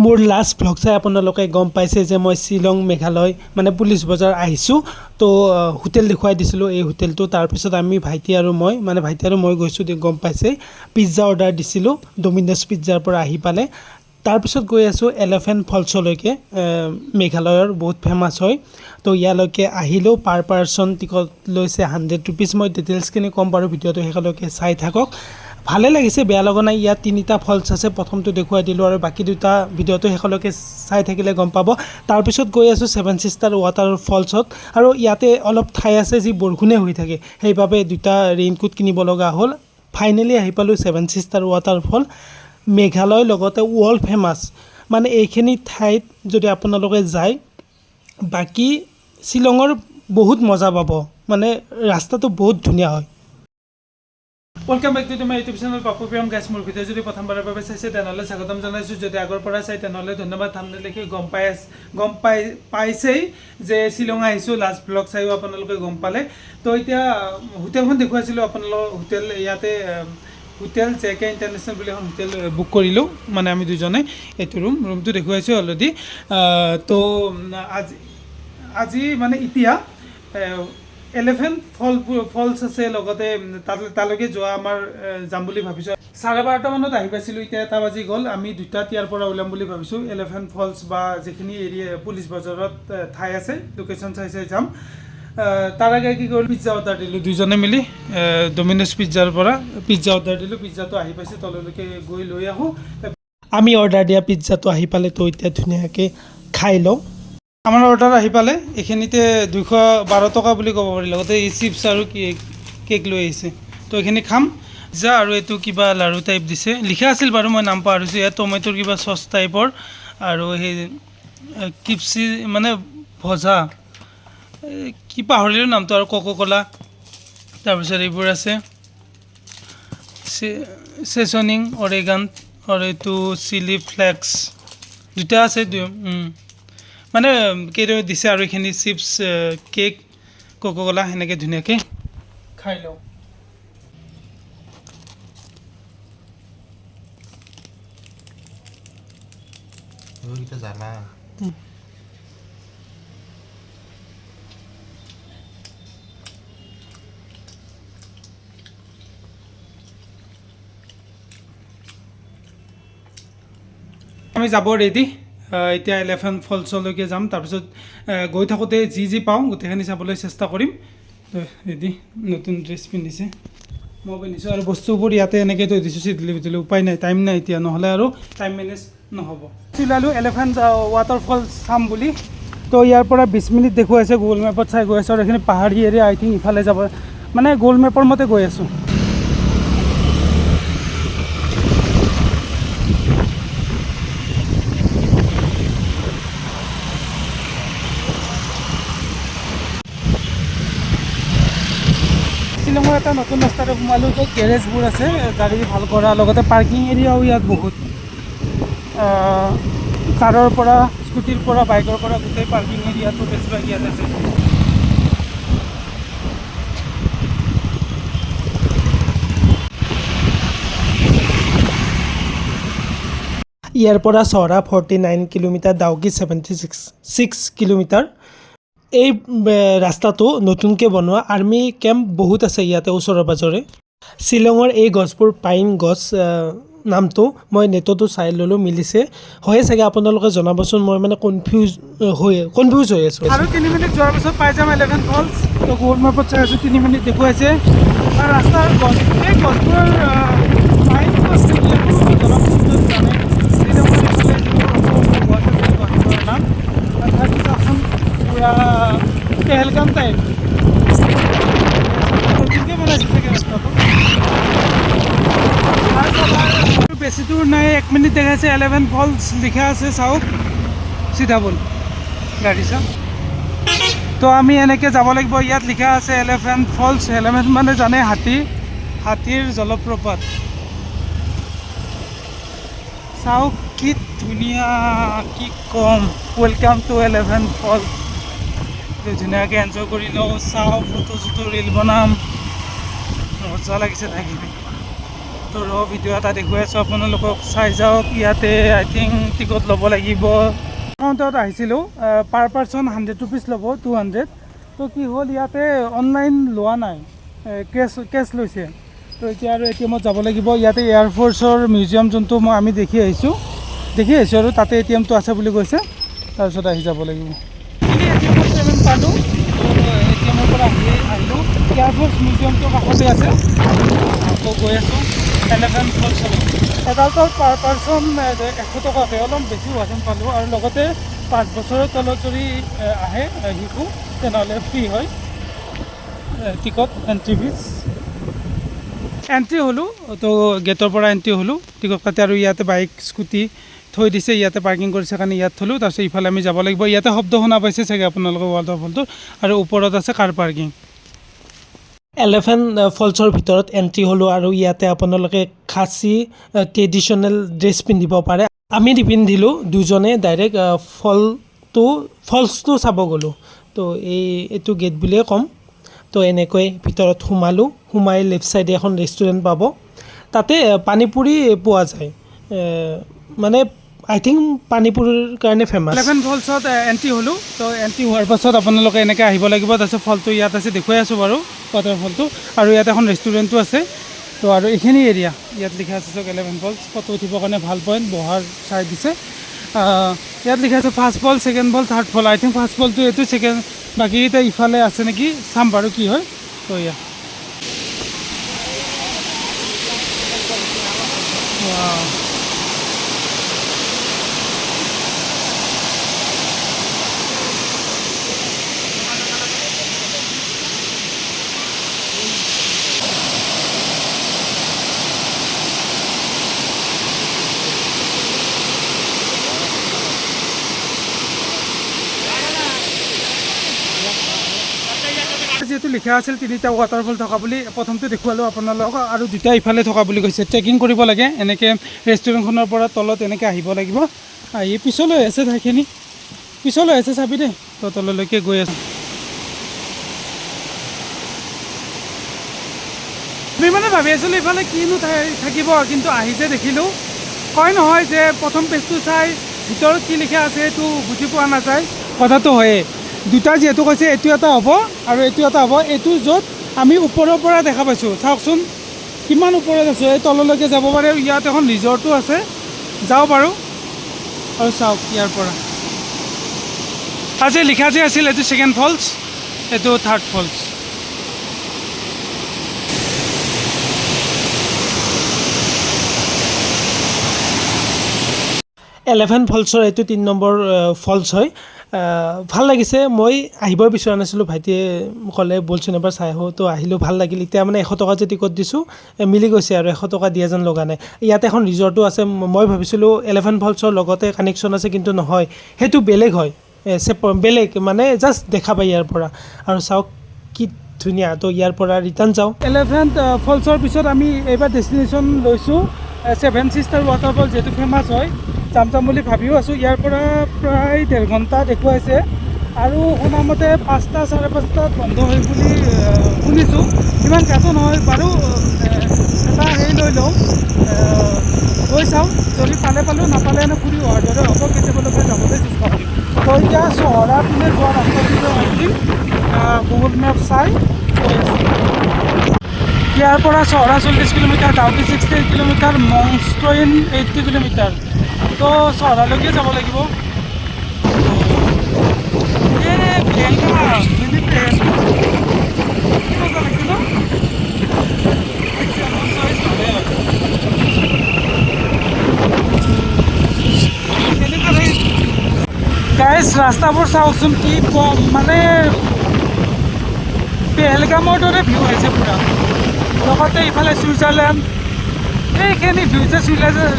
মোৰ last blog চাই আপোনালোকে গম পাইছে যে মই শ্বিলং মেঘালয় মানে পুলিচ বজাৰ আহিছোঁ তো হোটেল দেখুৱাই দিছিলোঁ এই হোটেলটো তাৰপিছত আমি ভাইটি আৰু মই গৈছোঁ গম পাইছে পিজ্জা অৰ্ডাৰ দিছিলোঁ ডমিন'জ পিজ্জাৰ পৰা আহি পালে তাৰপিছত গৈ আছোঁ এলিফেণ্ট ফলছলৈকে মেঘালয়ৰ বহুত ফেমাছ হয় তো ইয়ালৈকে আহিলেও পাৰ পাৰ্চন টিকট লৈছে 100 ৰুপিজ মই ডিটেইলছখিনি ক'ম বাৰু ভিডিঅ'টো শেষলৈকে চাই থাকক ভালে লাগিছে বেয়া লগা নাই ইয়াত তিনিটা ফলছ আছে প্ৰথমটো দেখুৱাই দিলোঁ আৰু বাকী দুটা ভিডিঅ'টো শেষলৈকে চাই থাকিলে গম পাব তাৰপিছত গৈ আছোঁ ছেভেন ছিষ্টাৰ ৱাটাৰ ফলছত আৰু ইয়াতে অলপ ঠাই আছে যি বৰষুণে হৈ থাকে সেইবাবে দুটা ৰেইনকোট কিনিব লগা হ'ল ফাইনেলি আহি পালোঁ ছেভেন ছিষ্টাৰ ৱাটাৰফল মেঘালয় লগতে ৱৰ্ল্ড ফেমাছ মানে এইখিনি ঠাইত যদি আপোনালোকে যায় বাকী শ্বিলঙৰ বহুত মজা পাব মানে ৰাস্তাটো বহুত ধুনীয়া হয় welcome back to my YouTube channel Papu Priyam guys মোৰ ভিডিঅ' যদি প্ৰথমবাৰৰ বাবে চাইছে তেনেহ'লে স্বাগতম জনাইছোঁ যদি আগৰ পৰা চাই তেনেহ'লে ধন্যবাদ থাম্বনেইল দেখি গম পাইছেই যে শ্বিলং আহিছোঁ লাষ্ট ব্লগ চাইও আপোনালোকে গম পালে তো এতিয়া হোটেলখন দেখুৱাইছিলোঁ আপোনালোকৰ হোটেল ইয়াতে হোটেল জে.কে ইণ্টাৰনেশ্যনেল বুলি এখন হোটেল বুক কৰিলোঁ মানে আমি দুজনে এইটো ৰুমটো দেখুৱাইছোঁ অলৰেডি তো আজি মানে এতিয়া এলিফেণ্ট ফলছ আছে লগতে তালৈকে যোৱা আমাৰ যাম বুলি ভাবিছোঁ 12:30 মানত আহি পাইছিলোঁ এতিয়া 1 বাজি গ'ল আমি 2টাত ইয়াৰ পৰা ওলাম বুলি ভাবিছোঁ এলিফেণ্ট ফলছ বা যিখিনি এৰিয়া পুলিচ বজাৰত ঠাই আছে লোকেশ্যন চাই যাম তাৰ আগে কি কৰিলোঁ পিজ্জা অৰ্ডাৰ দিলোঁ দুজনে মিলি ডমিন'জ পিজ্জাৰ পৰা পিজ্জা অৰ্ডাৰ দিলোঁ পিজ্জাটো আহি পাইছে তললৈকে গৈ লৈ আহোঁ আমি অৰ্ডাৰ দিয়া পিজ্জাটো আহি পালে তো এতিয়া ধুনীয়াকৈ খাই লওঁ আমাৰ অৰ্ডাৰ আহি পালে এইখিনিতে 212 টকা বুলি ক'ব পাৰি লগতে এই চিপছ আৰু কেক লৈ আহিছে তো এইখিনি খাম পিজ্জা আৰু এইটো কিবা লাড়ু টাইপ দিছে লিখা আছিল বাৰু মই নাম পাহৰিছোঁ ইয়াত টমেটোৰ কিবা চচ টাইপৰ আৰু সেই কিপচি মানে ভজা কি পাহৰিলোঁ নামটো আৰু কোকো-কোলা তাৰপিছত এইবোৰ আছে চেজনিং অৰেগান আৰু এইটো চিলি ফ্লেক্স দুটা আছে মানে কেইটামান দিছে আৰু এইখিনি চিপছ কেক কোকো-কোলা সেনেকৈ ধুনীয়াকৈ খাই লওঁ আমি যাব ৰেডি এতিয়া এলিফেণ্ট ফলছলৈকে যাম তাৰপিছত গৈ থাকোঁতে যি পাওঁ গোটেইখিনি চাবলৈ চেষ্টা কৰিম ৰেডি নতুন ড্ৰেছ পিন্ধিছে মই পিন্ধিছোঁ আৰু বস্তুবোৰ ইয়াতে এনেকৈ থৈ দিছোঁ চিটলি উপায় নাই টাইম নাই এতিয়া নহ'লে আৰু টাইম মেনেজ নহ'ব চিলালোঁ এলিফেণ্ট ৱাটাৰফল চাম বুলি তো ইয়াৰ পৰা 20 মিনিট দেখুৱাইছে গুগল মেপত চাই গৈ আছোঁ আৰু এইখিনি পাহাৰী এৰিয়া আই থিংক ইফালে যাব মানে গুগল মেপৰ মতে গৈ আছোঁ শ্বিলঙৰ এটা নতুন ৰাস্তাতে সোমালোঁ য'ত গেৰেজবোৰ আছে গাড়ী ভাল কৰা লগতে পাৰ্কিং এৰিয়াও ইয়াত বহুত কাৰৰ পৰা স্কুটিৰ পৰা বাইকৰ পৰা গোটেই পাৰ্কিং এৰিয়াটো বেছিভাগ ইয়াত আছে ইয়াৰ পৰা চহৰা 49 কিলোমিটাৰ ডাউকি 76 কিলোমিটাৰ এই ৰাস্তাটো নতুনকৈ বনোৱা আৰ্মি কেম্প বহুত আছে ইয়াতে ওচৰে পাজৰে শ্বিলঙৰ এই গছবোৰ পাইন গছ নামটো মই নেটতো চাই ল'লোঁ মিলিছে হয়ে চাগে আপোনালোকে জনাবচোন মই মানে কনফিউজ হৈ আছোঁ আৰু 3 মিনিট যোৱাৰ পিছত পাই যাম এলিফেণ্ট ফলছ তো গুগল মেপত চাই আছোঁ 3 মিনিট দেখুৱাইছে আৰু ৰাস্তাৰ গছ এই গছবোৰৰ পাইন গছ নাম পুৰা পেহেলগাম টাইপ নতুনকৈ বনাইছে চাগে ৰাস্তাটো বেছি দূৰ নাই 1 মিনিট দেখাইছে এলিফেণ্ট ফলছ লিখা আছে চাওক চিধা বল গাড়ী চাওক তো আমি এনেকৈ যাব লাগিব ইয়াত লিখা আছে এলিফেণ্ট ফলছ এলিফেণ্ট মানে জানে হাতীৰ জলপ্ৰপাত চাওক কি ধুনীয়া কি কম ৱেলকাম টু এলিফেণ্ট ফলছ ধুনীয়াকৈ এনজয় কৰি লওঁ চাওঁ ফটো চটো ৰিল বনাম মজা লাগিছে থাকি তো ৰ ভিডিঅ' এটা দেখুৱাই আছোঁ আপোনালোকক, চাই যাওক। ইয়াতে আই থিংক টিকট ল'ব লাগিব। কাউণ্টাৰত আহিছিলোঁ, পাৰ পাৰ্চন 100 ৰুপিজ ল'ব, 200। তো কি হ'ল, ইয়াতে অনলাইন লোৱা নাই, কেছ লৈছে। তো এতিয়া আৰু ATM-ত যাব লাগিব। ইয়াতে এয়াৰফ'ৰ্চৰ মিউজিয়াম যোনটো আমি দেখি আহিছোঁ আৰু তাতে ATM-টো আছে বুলি কৈছে। তাৰপিছত আহি যাব লাগিব। ATM-ত পে'মেণ্ট পালোঁ, ATM-ৰ পৰা আহিলোঁ। এয়াৰফ'ৰ্চ মিউজিয়ামটোৰ কাষতে আছে। আকৌ গৈ আছোঁ এলিফেণ্ট ফলছলৈ। এডাল্টৰ পাৰ পাৰ্চন 100 টকাকৈ, অলপ বেছি হোৱা যেন পালোঁ। আৰু লগতে 5 বছৰৰ তলত যদি আহে শিশু, তেনেহ'লে ফ্ৰী হয় টিকট, এণ্ট্ৰি ফিজ। এণ্ট্ৰি হ'লোঁ, তো গেটৰ পৰা এণ্ট্ৰি হ'লোঁ টিকট কাটি। আৰু ইয়াতে বাইক স্কুটি থৈ দিছে, ইয়াতে পাৰ্কিং কৰিছে কাৰণে ইয়াত থ'লোঁ। তাৰপিছত ইফালে আমি যাব লাগিব। ইয়াতে শব্দ শুনা পাইছে চাগে আপোনালোকে ৱাটাৰফলটোৰ। আৰু ওপৰত আছে কাৰ পাৰ্কিং। এলিফেণ্ট ফলছৰ ভিতৰত এণ্ট্ৰি হ'লোঁ। আৰু ইয়াতে আপোনালোকে খাচী ট্ৰেডিশ্যনেল ড্ৰেছ পিন্ধিব পাৰে। আমি নিপিন্ধিলোঁ, দুজনে ডাইৰেক্ট ফলছটো চাব গ'লোঁ। তো এইটো গেট বুলিয়ে ক'ম। তো এনেকৈ ভিতৰত সোমাই লেফ্ট ছাইডে এখন ৰেষ্টুৰেণ্ট পাব। তাতে পানীপুৰি পোৱা যায়, মানে আই থিংক পানীপুৰিৰ কাৰণে ফেমাছ। এলিফেণ্ট ফলছত এণ্ট্ৰি হ'লোঁ। তো এণ্ট্ৰি হোৱাৰ পাছত আপোনালোকে এনেকৈ আহিব লাগিব। তাৰপিছত ফলটো ইয়াত আছে, দেখুৱাই আছোঁ বাৰু ৱাটাৰফলটো। আৰু ইয়াত এখন ৰেষ্টুৰেণ্টো আছে। তো আৰু এইখিনি এৰিয়া ইয়াত লিখা আছে চাওক, এলিফেণ্ট ফলছ। ফটো উঠিবৰ কাৰণে ভাল পইণ্ট, বহাৰ চাই দিছে। ইয়াত লিখা আছে ফাৰ্ষ্ট ফল, ছেকেণ্ড ফল, থাৰ্ড ফল। আই থিংক ফাৰ্ষ্ট ফলটো এইটো, বাকীকেইটা ইফালে আছে নেকি, চাম বাৰু কি হয়। তো এয়া যিহেতু লিখা আছিল 3টা ৱাটাৰফল থকা বুলি, প্ৰথমতে দেখুৱালোঁ আপোনালোকক। আৰু 2টা ইফালে থকা বুলি কৈছে। ট্ৰেকিং কৰিব লাগে এনেকৈ, ৰেষ্টুৰেণ্টখনৰ পৰা তলত এনেকৈ আহিব লাগিব। আহি পিছলৈ আছে ঠাইখিনি, পিছলৈ আছে চাবি দেই। তো তললৈকে গৈ আছোঁ। আমি মানে ভাবি আছিলোঁ ইফালে কিনো থাকিব, কিন্তু আহি যে দেখিলোঁ। কয় নহয় যে প্ৰথম পেজটো চাই ভিতৰত কি লিখা আছে সেইটো বুজি পোৱা নাযায়, কথাটো হয়েই। 2টা যিহেতু কৈছে, এইটো এটা হ'ব আৰু এইটো এটা হ'ব। এইটো য'ত আমি ওপৰৰ পৰা দেখা পাইছোঁ, চাওকচোন কিমান ওপৰত আছোঁ। এই তললৈকে যাব পাৰে। আৰু ইয়াত এখন ৰিজৰ্টো আছে, যাব পাৰোঁ। আৰু চাওক ইয়াৰ পৰা আজি লিখা যে আছিল, এইটো ছেকেণ্ড ফলছ, এইটো থাৰ্ড ফলছ। এলিফেণ্ট ফলছৰ এইটো 3 নম্বৰ ফলছ হয়। ভাল লাগিছে। মই আহিবই বিচৰা নাছিলোঁ, ভাইটিয়ে ক'লে ব'লচোন এবাৰ চাই আহোঁ। তো আহিলোঁ, ভাল লাগিল। এতিয়া মানে 100 টকা যে টিকট দিছোঁ, মিলি গৈছে আৰু 100 টকা দিয়া যেন লগা নাই। ইয়াত এখন ৰিজৰ্টো আছে। মই ভাবিছিলোঁ এলিফেণ্ট ফলছৰ লগতে কানেকশ্যন আছে, কিন্তু নহয়, সেইটো বেলেগ হয়, বেলেগ মানে জাষ্ট দেখা পায় ইয়াৰ পৰা। আৰু চাওক কি ধুনীয়া। তো ইয়াৰ পৰা ৰিটাৰ্ণ যাওঁ। এলিফেণ্ট ফলছৰ পিছত আমি এইবাৰ ডেষ্টিনেশ্যন লৈছোঁ 7 ছিষ্টাৰ ৱাটাৰফল, যিহেতু ফেমাছ হয়। যাম বুলি ভাবিও আছোঁ। ইয়াৰ পৰা প্ৰায় 1.5 ঘণ্টা দেখুৱাইছে। আৰু শুনামতে 5টা 5:30 বন্ধ হয় বুলি শুনিছোঁ। ইমান গাতো নহয় বাৰু, এটা হেৰি লৈ লওঁ, গৈ চাওঁ। যদি পালোঁ, নাপালে এনে ফুৰি অহাৰ দৰে হ'ব। কেতিয়াবালৈকে যাবলৈ চেষ্টা কৰিম। তো এতিয়া চহৰা পিনে যোৱা ৰাস্তাটোতে আহিম, গুগল মেপ চাই গৈ আছোঁ। ইয়াৰ পৰা চহৰা 40 কিলোমিটাৰ, ডাউকি 60 কিলোমিটাৰ, মংষ্ট্ৰইন 80 কিলোমিটাৰ। তো চহৰালৈকে যাব লাগিব। গাইজ ৰাস্তাবোৰ চাওকচোন, কি কম, মানে পেহেলগামৰ দৰে ভিউ আহিছে পূৰা। লগতে ইফালে ছুইজাৰলেণ্ড, এইখিনি ভিউ যে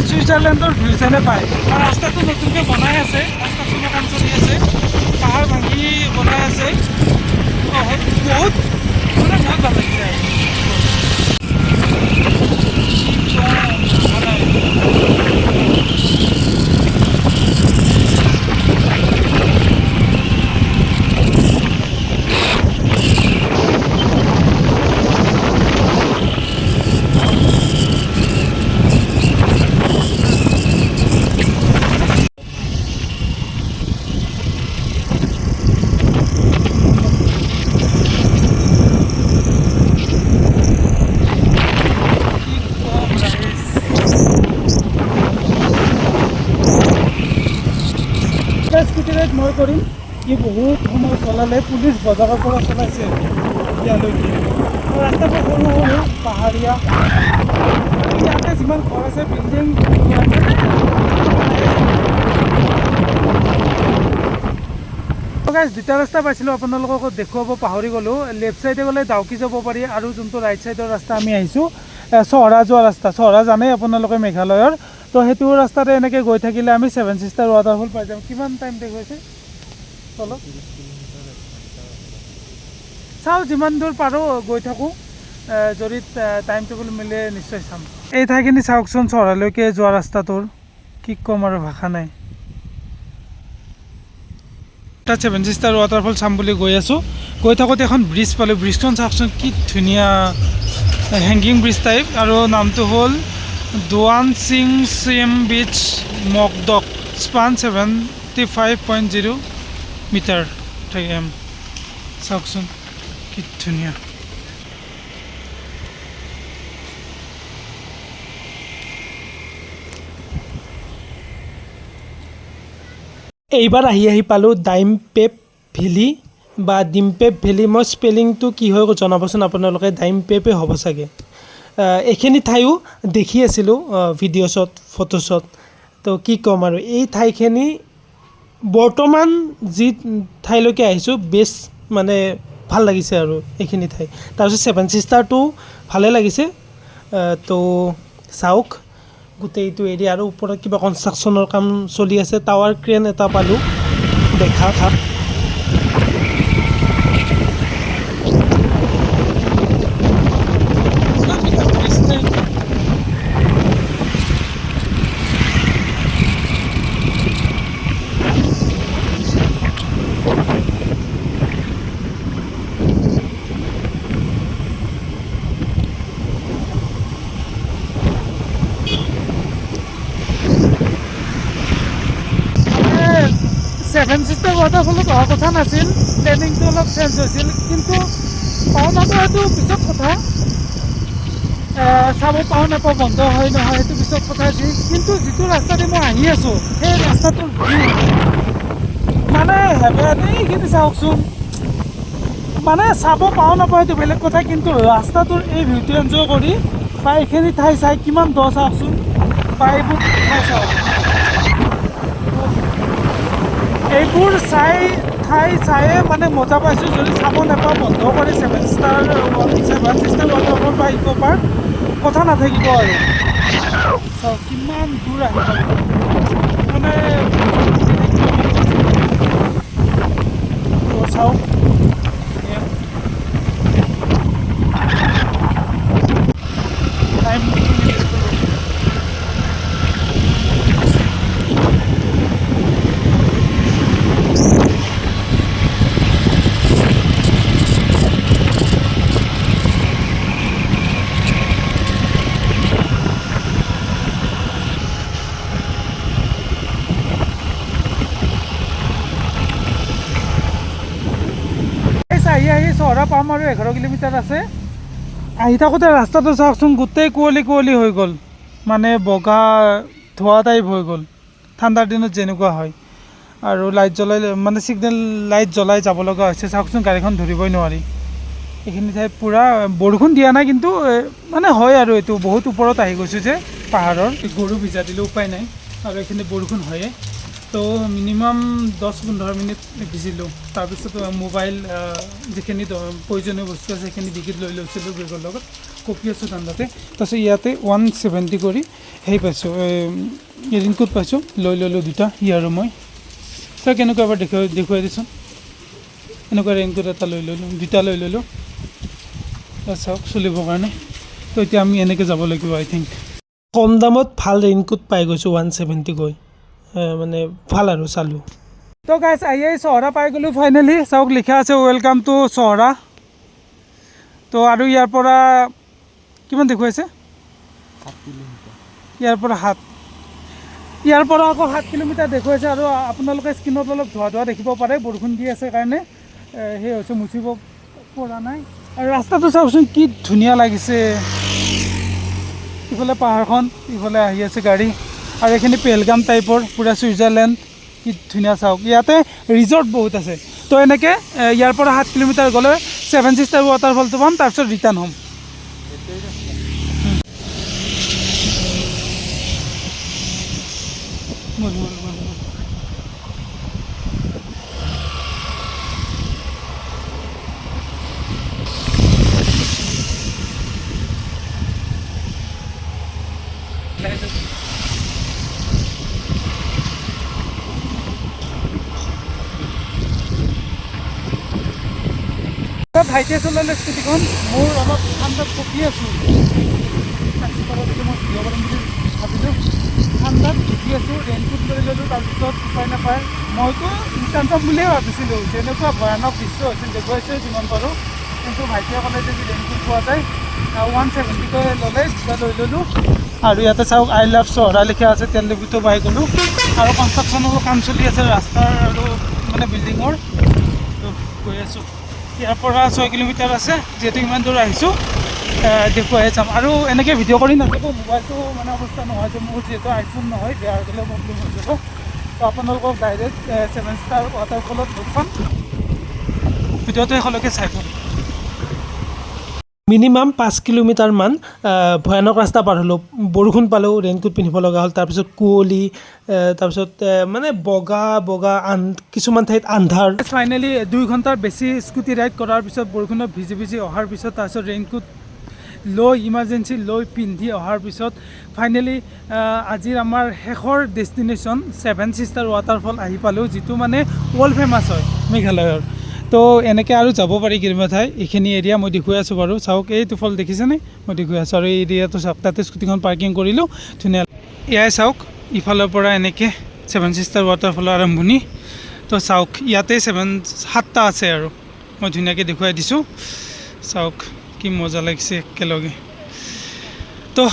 ছুইজাৰলেণ্ডৰ ভিউ যেনে পায়। আৰু ৰাস্তাটো নতুনকৈ বনাই আছে, ৰাস্তাখনৰ কাম চলি আছে, পাহাৰ ভাঙি বনাই আছে। বহুত মানে বহুত ভাল লাগিছে আৰু। ৰাইড মই কৰিম ই বহুত সময় চলালে পুলিচ বজাৰৰ পৰা চলাইছে ইয়ালৈকে ৰাস্তাবোৰ সৰু সৰু পাহাৰীয়া ইয়াতে যিমান ঘৰ আছে বিল্ডিং দুটা ৰাস্তা পাইছিলোঁ আপোনালোকক দেখুৱাব পাহৰি গ'লোঁ লেফ্ট ছাইডে গ'লে ডাউকি যাব পাৰি আৰু যোনটো ৰাইট ছাইডৰ ৰাস্তা আমি আহিছোঁ চহৰা যোৱা ৰাস্তা চহৰা জানেই আপোনালোকে মেঘালয়ৰ তো সেইটো ৰাস্তাতে এনেকৈ গৈ থাকিলে আমি 7 ছিষ্টাৰ ৱাটাৰফল পাই যাম কিমান টাইম দেখুৱাইছে চলক চাওঁ যিমান দূৰ পাৰোঁ গৈ থাকোঁ যদি টাইম টেবুল মিলে নিশ্চয় চাম এই ঠাইখিনি চাওকচোন চহৰালৈকে যোৱা ৰাস্তাটোৰ কি ক'ম আৰু ভাষা নাই তাত 7 ছিষ্টাৰ ৱাটাৰফল চাম বুলি গৈ আছোঁ গৈ থাকোঁতে এখন ব্ৰিজ পালোঁ ব্ৰিজখন চাওকচোন কি ধুনীয়া হেংগিং ব্ৰিজ টাইপ আৰু নামটো হ'ল দোৱান সিং চিএম বিচ মকডক স্পান 75.0 মিটাৰ চাওকচোন কি ধুনীয়া এইবাৰ আহি পালোঁ ডাইমপেপ ভেলী বা ডিমপেপ ভেলী মই স্পেলিংটো কি হয় জনাবচোন আপোনালোকে ডাইমপেপে হ'ব চাগে এইখিনি ঠাইও দেখি আছিলোঁ ভিডিঅ'ছত ফটোছত তো কি ক'ম আৰু এই ঠাইখিনি বৰ্তমান যি ঠাইলৈকে আহিছোঁ বেষ্ট মানে ভাল লাগিছে আৰু এইখিনি ঠাই তাৰপিছত 7 ছিষ্টাৰটো ভালে লাগিছে তো চাওক গোটেইটো এৰিয়া আৰু ওপৰত কিবা কনষ্ট্ৰাকশ্যনৰ কাম চলি আছে টাৱাৰ ক্ৰেন এটা পালোঁ দেখা ছেভেন ছিষ্টাৰ ৱাটাৰফলত অহা কথা নাছিল প্লেনিংটো অলপ চেঞ্জ হৈছিল কিন্তু পাওঁ নাপাওঁ এইটো পিছত কথা চাব পাওঁ নাপাওঁ বন্ধ হয় নহয় সেইটো পিছত কথা আছিল কিন্তু যিটো ৰাস্তাতে মই আহি আছোঁ সেই ৰাস্তাটোৰ ভিউ মানে এইখিনি চাওকচোন মানে চাব পাওঁ নাপাওঁ সেইটো বেলেগ কথা কিন্তু ৰাস্তাটোৰ এই ভিউটো এনজয় কৰি বা এইখিনি ঠাই চাই কিমান দ চাওকচোন বা এইবোৰ ঠাই চাওক এইবোৰ চায়ে মানে মজা পাইছোঁ যদি চাব নাপাওঁ বন্ধ কৰি 7 ছিষ্টাৰ ৱাটাৰফল বা ইক' পাৰ্ক কথা নাথাকিব আৰু চাওক কিমান দূৰ আহিব মানে চাওক টাইম আহি চহৰা পাম আৰু 11 কিলোমিটাৰ আছে আহি থাকোঁতে ৰাস্তাটো চাওকচোন গোটেই কুঁৱলী হৈ গ'ল মানে বগা ধোৱা টাইপ হৈ গ'ল ঠাণ্ডাৰ দিনত যেনেকুৱা হয় আৰু লাইট জ্বলাই মানে ছিগনেল লাইট জ্বলাই যাব লগা হৈছে চাওকচোন গাড়ীখন ধৰিবই নোৱাৰি এইখিনি ঠাইত পূৰা বৰষুণ দিয়া নাই কিন্তু মানে হয় আৰু এইটো বহুত ওপৰত আহি গৈছোঁ যে পাহাৰৰ গৰু ভিজা দিলেও উপায় নাই আৰু এইখিনি বৰষুণ হয়ে তো মিনিমাম 10-15 মিনিট ভিজিলোঁ তাৰপিছত মোবাইল যিখিনি প্ৰয়োজনীয় বস্তু আছে সেইখিনি ডিকিত লৈ লৈছিলোঁ বেগৰ লগত কপি আছোঁ ঠাণ্ডাতে তাৰপিছত ইয়াতে 170 কৰি সেই পাইছোঁ ৰেইনকোট পাইছোঁ লৈ ল'লোঁ দুটা ই আৰু মই চাওক কেনেকুৱা এবাৰ দেখুৱাই দিছোঁ এনেকুৱা ৰেইনকোট এটা লৈ ল'লোঁ দুটা লৈ ল'লোঁ চাওক চলিবৰ কাৰণে তো এতিয়া আমি এনেকৈ যাব লাগিব আই থিংক কম দামত ভাল ৰেইনকোট পাই গৈছোঁ 170 গৈ মানে ভাল আৰু চালোঁ তো গাইছ আহি চহৰা পাই গ'লোঁ ফাইনেলি চাওক লিখা আছে ৱেলকাম টু চহৰা তো আৰু ইয়াৰ পৰা কিমান দেখুৱাইছে 7 কিলোমিটাৰ ইয়াৰ পৰা আকৌ 7 কিলোমিটাৰ দেখুৱাইছে আৰু আপোনালোকে স্ক্ৰীণত অলপ ধোৱা দেখিব পাৰে বৰষুণ দি আছে কাৰণে সেই হৈছে মুচিব পৰা নাই আৰু ৰাস্তাটো চাওকচোন কি ধুনীয়া লাগিছে ইফালে পাহাৰখন ইফালে আহি আছে গাড়ী আৰু এইখিনি পেহেলগাম টাইপৰ পূৰা ছুইজাৰলেণ্ড কি ধুনীয়া চাওক ইয়াতে ৰিজৰ্ট বহুত আছে তো এনেকৈ ইয়াৰ পৰা 7 কিলোমিটাৰ গ'লে 7 ছিষ্টাৰ ৱাটাৰফলটো পাম তাৰপিছত ৰিটাৰ্ণ হ'ম ভাইটিয়ে চলালে স্কুটিখন মোৰ অলপ ঠাণ্ডাত পকি আছোঁ মই ভিডিঅ' কৰিম বুলি ভাবিলোঁ ঠাণ্ডাত পকি আছোঁ ৰেইনকোট লৈ ল'লোঁ তাৰপিছত উপায় নাপায় মইতো নিতান্ত বুলিয়ে ভাবিছিলোঁ যেনেকুৱা ভয়ানক দৃশ্য হৈছিল দেখুৱাইছোঁ যিমান পাৰোঁ কিন্তু ভাইটিয়ে ক'লে যদি ৰেইনকোট পোৱা যায় 170কৈ ল'লে দুটা লৈ ল'লোঁ আৰু ইয়াতে চাওক আই লাভ চহৰা লিখা আছে তেল ডিপুটো পাই গ'লোঁ আৰু কনষ্ট্ৰাকশ্যনৰো কাম চলি আছে ৰাস্তাৰ আৰু মানে বিল্ডিঙৰ গৈ আছোঁ ইয়াৰ পৰা 6 কিলোমিটাৰ আছে যিহেতু ইমান দূৰ আহিছোঁ দেখুৱাই যাম আৰু এনেকৈ ভিডিঅ' কৰি নাথাকোঁ মোবাইলটো মানে অৱস্থা নহয় যে মোৰ যিহেতু আইফোন নহয় বেয়া হৈ গ'লে প্ৰব্লেম হৈ যাব তো আপোনালোকক ডাইৰেক্ট 7 ষ্টাৰ ৱাটাৰফলত দেখুৱাম ভিডিঅ'টো শেষলৈকে চাই থাকক মিনিমাম 5 কিলোমিটাৰমান ভয়ানক ৰাস্তা পাৰ হ'লোঁ বৰষুণ পালোঁ ৰেইনকোট পিন্ধিব লগা হ'ল তাৰপিছত কুঁৱলী তাৰপিছত মানে বগা কিছুমান ঠাইত আন্ধাৰ ফাইনেলি 2 ঘণ্টাৰ বেছি স্কুটি ৰাইড কৰাৰ পিছত বৰষুণত ভিজি অহাৰ পিছত তাৰপিছত ৰেইনকোট লৈ ইমাৰ্জেঞ্চি লৈ পিন্ধি অহাৰ পিছত ফাইনেলি আজিৰ আমাৰ শেষৰ ডেষ্টিনেশ্যন 7 ছিষ্টাৰ ৱাটাৰফল আহি পালোঁ যিটো মানে ৱৰ্ল্ড ফেমাছ হয় মেঘালয়ৰ তো এনেকৈ আৰু যাব পাৰি কেইবা ঠাই এইখিনি এৰিয়া মই দেখুৱাই আছোঁ বাৰু চাওক এইটো ফল দেখিছেনে মই দেখুৱাই আছোঁ আৰু এই এৰিয়াটো চাওক তাতে স্কুটিখন পাৰ্কিং কৰিলোঁ ধুনীয়া এয়াই চাওক ইফালৰ পৰা এনেকৈ 7 ছিষ্টাৰ ৱাটাৰফলৰ আৰম্ভণি তো চাওক ইয়াতে 7টা আছে আৰু মই ধুনীয়াকৈ দেখুৱাই দিছোঁ চাওক কি মজা লাগিছে একেলগে তো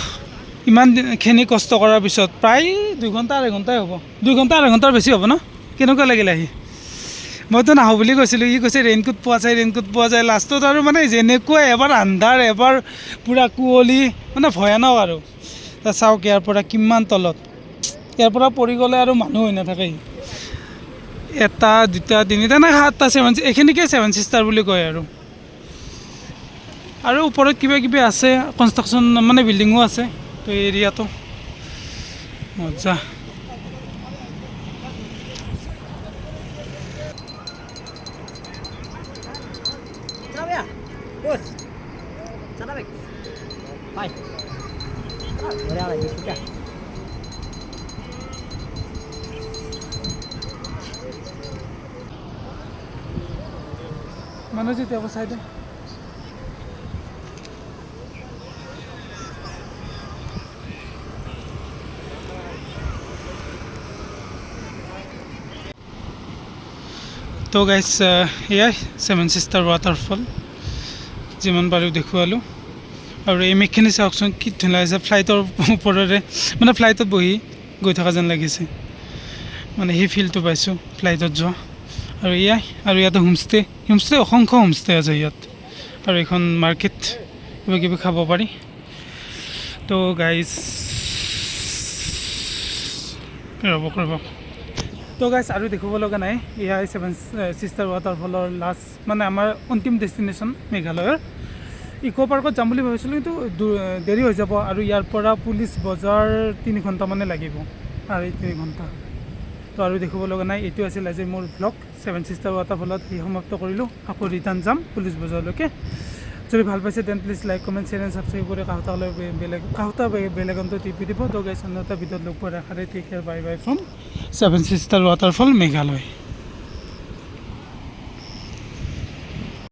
ইমানখিনি কষ্ট কৰাৰ পিছত প্ৰায় 2 ঘণ্টা 2.5 ঘণ্টাই হ'ব 2 ঘণ্টা 2.5 ঘণ্টাৰ বেছি হ'ব ন কেনেকুৱা লাগিল আহি মইতো নাহোঁ বুলি কৈছিলোঁ ই কৈছে ৰেইনকোট পোৱা যায় লাষ্টত আৰু মানে যেনেকুৱা এবাৰ আন্ধাৰ এবাৰ পূৰা কুঁৱলী মানে ভয়ানক আৰু তা চাওক ইয়াৰ পৰা কিমান তলত ইয়াৰ পৰা পৰি গ'লে আৰু মানুহ হৈ নাথাকে 1 2 3 নাই 7টা 7 এইখিনিকে 7 ছিষ্টাৰ বুলি কয় আৰু ওপৰত কিবা আছে কনষ্ট্ৰাকশ্যন মানে বিল্ডিঙো আছে তো এই এৰিয়াটো মজা মানুহ যেতিয়া চাই দে তো গাইজ এয়াই 7 ছিষ্টাৰ ৱাটাৰফল যিমান পাৰোঁ দেখুৱালোঁ আৰু এই মেঘখিনি চাওকচোন কি ধুনীয়া লাগিছে ফ্লাইটৰ ওপৰেৰে মানে ফ্লাইটত বহি গৈ থকা যেন লাগিছে মানে সেই ফিলটো পাইছোঁ ফ্লাইটত যোৱা আৰু এয়াই আৰু ইয়াতে হোমষ্টে অসংখ্য হোমষ্টে আছে ইয়াত আৰু এখন মাৰ্কেট কিবা খাব পাৰি তো গাইজ ৰ'ব তো গাইজ আৰু দেখিব লগা নাই এয়াই 7 ছিষ্টাৰ ৱাটাৰফলৰ লাষ্ট মানে আমাৰ অন্তিম ডেষ্টিনেশ্যন মেঘালয়ৰ ইক' পাৰ্কত যাম বুলি ভাবিছিলোঁ কিন্তু দেৰি হৈ যাব আৰু ইয়াৰ পৰা পুলিচ বজাৰ 3 ঘণ্টা মানে লাগিব 3.5 ঘণ্টা তো আৰু দেখিব লগা নাই এইটো আছিল আজি মোৰ ব্লগ 7 ছিষ্টাৰ ৱাটাৰফলত এই সমাপ্ত কৰিলোঁ আকৌ ৰিটাৰ্ণ যাম পুলিচ বজাৰলৈকে যদি ভাল পাইছে then please like comment share and subscribe কৰি কাষতে বেলেগনটো টিপি দিব তো গাইজ অন্য এটা ভিডিঅ'ত লগ পোৱাৰ আশাৰে take care bye from 7 sister waterfall Meghalaya